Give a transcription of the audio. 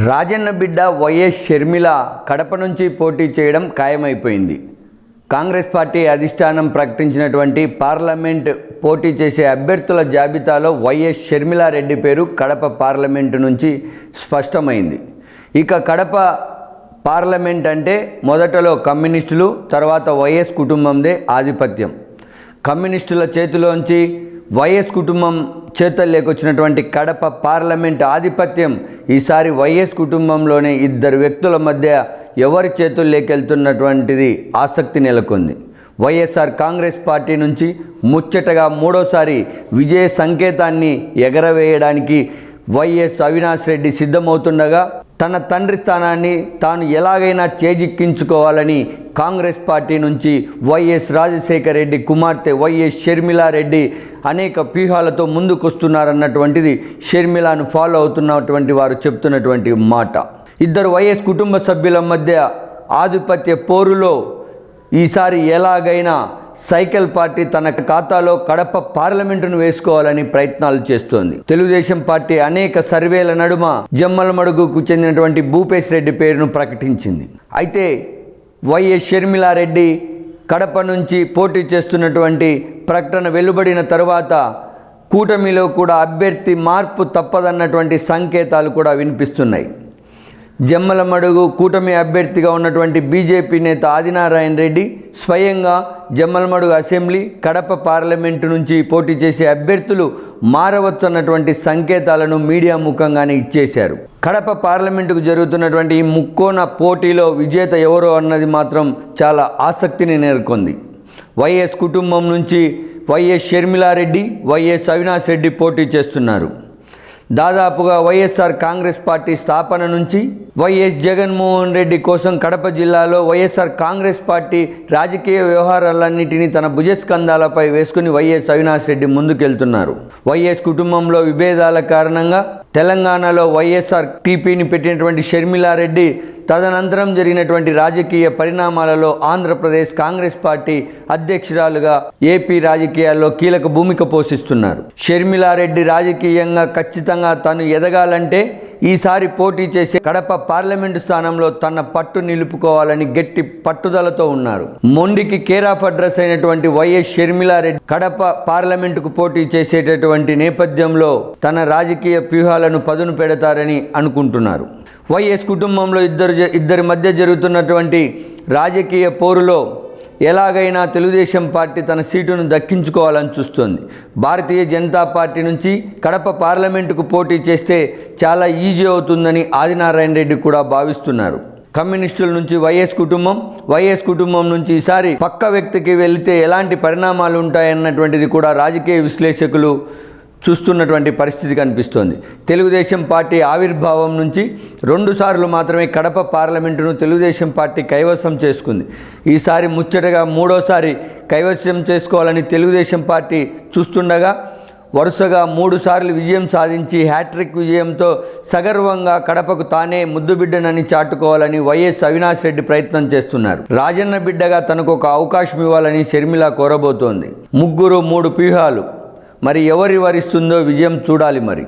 రాజన్న బిడ్డ వైఎస్ షర్మిల కడప నుంచి పోటీ చేయడం ఖాయమైపోయింది. కాంగ్రెస్ పార్టీ అధిష్టానం ప్రకటించినటువంటి పార్లమెంట్ పోటీ చేసే అభ్యర్థుల జాబితాలో వైఎస్ షర్మిలారెడ్డి పేరు కడప పార్లమెంటు నుంచి స్పష్టమైంది. ఇక కడప పార్లమెంట్ అంటే మొదటలో కమ్యూనిస్టులు, తర్వాత వైఎస్ కుటుంబందే ఆధిపత్యం. కమ్యూనిస్టుల చేతిలోంచి వైఎస్ కుటుంబం చేతల్లోకి వచ్చినటువంటి కడప పార్లమెంట్ ఆధిపత్యం ఈసారి వైఎస్ కుటుంబంలోనే ఇద్దరు వ్యక్తుల మధ్య ఎవరి చేతుల్లోకి వెళ్తున్నటువంటిది ఆసక్తి నెలకొంది. వైఎస్ఆర్ కాంగ్రెస్ పార్టీ నుంచి ముచ్చటగా మూడోసారి విజయ సంకేతాన్ని ఎగరవేయడానికి వైఎస్ అవినాష్ రెడ్డి సిద్ధమవుతుండగా, తన తండ్రి స్థానాన్ని తాను ఎలాగైనా చేజిక్కించుకోవాలని కాంగ్రెస్ పార్టీ నుంచి వైఎస్ రాజశేఖర రెడ్డి కుమార్తె వైఎస్ షర్మిలారెడ్డి అనేక వ్యూహాలతో ముందుకొస్తున్నారన్నటువంటిది షర్మిలాను ఫాలో అవుతున్నటువంటి వారు చెప్తున్నటువంటి మాట. ఇద్దరు వైఎస్ కుటుంబ సభ్యుల మధ్య ఆధిపత్య పోరులో ఈసారి ఎలాగైనా సైకిల్ పార్టీ తన ఖాతాలో కడప పార్లమెంటును వేసుకోవాలని ప్రయత్నాలు చేస్తోంది. తెలుగుదేశం పార్టీ అనేక సర్వేల నడుమ జమ్మలమడుగుకు చెందినటువంటి భూపేశ్ రెడ్డి పేరును ప్రకటించింది. అయితే వైఎస్ షర్మిలారెడ్డి కడప నుంచి పోటీ చేస్తున్నటువంటి ప్రకటన వెలువడిన తరువాత కూటమిలో కూడా అభ్యర్థి మార్పు తప్పదన్నటువంటి సంకేతాలు కూడా వినిపిస్తున్నాయి. జమ్మలమడుగు కూటమి అభ్యర్థిగా ఉన్నటువంటి బీజేపీ నేత ఆదినారాయణ రెడ్డి స్వయంగా జమ్మలమడుగు అసెంబ్లీ, కడప పార్లమెంటు నుంచి పోటీ చేసే అభ్యర్థులు మారవచ్చన్నటువంటి సంకేతాలను మీడియా ముఖంగానే ఇచ్చేశారు. కడప పార్లమెంటుకు జరుగుతున్నటువంటి ఈ ముక్కోణ పోటీలో విజేత ఎవరో అన్నది మాత్రం చాలా ఆసక్తిని నెలకొంది. వైఎస్ కుటుంబం నుంచి వైఎస్ షర్మిలారెడ్డి, వైఎస్ అవినాష్ రెడ్డి పోటీ చేస్తున్నారు. దాదాపుగా వైఎస్ఆర్ కాంగ్రెస్ పార్టీ స్థాపన నుంచి వైఎస్ జగన్మోహన్ రెడ్డి కోసం కడప జిల్లాలో వైఎస్ఆర్ కాంగ్రెస్ పార్టీ రాజకీయ వ్యవహారాలన్నింటినీ తన భుజస్కంధాలపై వేసుకుని వైఎస్ అవినాష్ రెడ్డి ముందుకెళ్తున్నారు. వైఎస్ కుటుంబంలో విభేదాల కారణంగా తెలంగాణలో వైఎస్ఆర్ టీపీని పెట్టినటువంటి షర్మిలారెడ్డి తదనంతరం జరిగినటువంటి రాజకీయ పరిణామాలలో ఆంధ్రప్రదేశ్ కాంగ్రెస్ పార్టీ అధ్యక్షురాలుగా ఏపీ రాజకీయాల్లో కీలక భూమిక పోషిస్తున్నారు. షర్మిలారెడ్డి రాజకీయంగా ఖచ్చితంగా తను ఎదగాలంటే ఈసారి పోటీ చేసే కడప పార్లమెంటు స్థానంలో తన పట్టు నిలుపుకోవాలని గట్టి పట్టుదలతో ఉన్నారు. మొండికి కేర్ ఆఫ్ అడ్రస్ అయినటువంటి వైఎస్ షర్మిలారెడ్డి కడప పార్లమెంటుకు పోటీ చేసేటటువంటి నేపథ్యంలో తన రాజకీయ వ్యూహాలను పదును పెడతారని అనుకుంటున్నారు. వైఎస్ కుటుంబంలో ఇద్దరి మధ్య జరుగుతున్నటువంటి రాజకీయ పోరులో ఎలాగైనా తెలుగుదేశం పార్టీ తన సీటును దక్కించుకోవాలని చూస్తోంది. భారతీయ జనతా పార్టీ నుంచి కడప పార్లమెంటుకు పోటీ చేస్తే చాలా ఈజీ అవుతుందని ఆదినారాయణ రెడ్డి కూడా భావిస్తున్నారు. కమ్యూనిస్టుల నుంచి వైఎస్ కుటుంబం నుంచి ఈసారి పక్క వ్యక్తికి వెళితే ఎలాంటి పరిణామాలు ఉంటాయన్నటువంటిది కూడా రాజకీయ విశ్లేషకులు చూస్తున్నటువంటి పరిస్థితి కనిపిస్తోంది. తెలుగుదేశం పార్టీ ఆవిర్భావం నుంచి 2 సార్లు మాత్రమే కడప పార్లమెంటును తెలుగుదేశం పార్టీ కైవసం చేసుకుంది. ఈసారి ముచ్చటగా మూడోసారి కైవసం చేసుకోవాలని తెలుగుదేశం పార్టీ చూస్తుండగా వరుసగా 3 సార్లు విజయం సాధించి హ్యాట్రిక్ విజయంతో సగర్వంగా కడపకు తానే ముద్దుబిడ్డనని చాటుకోవాలని వైఎస్ అవినాష్ రెడ్డి ప్రయత్నం చేస్తున్నారు. రాజన్న బిడ్డగా తనకు ఒక అవకాశం ఇవ్వాలని షర్మిల కోరబోతోంది. 3 వ్యూహాలు. మరి ఎవరి వరిస్తుందో విజయం చూడాలి మరి.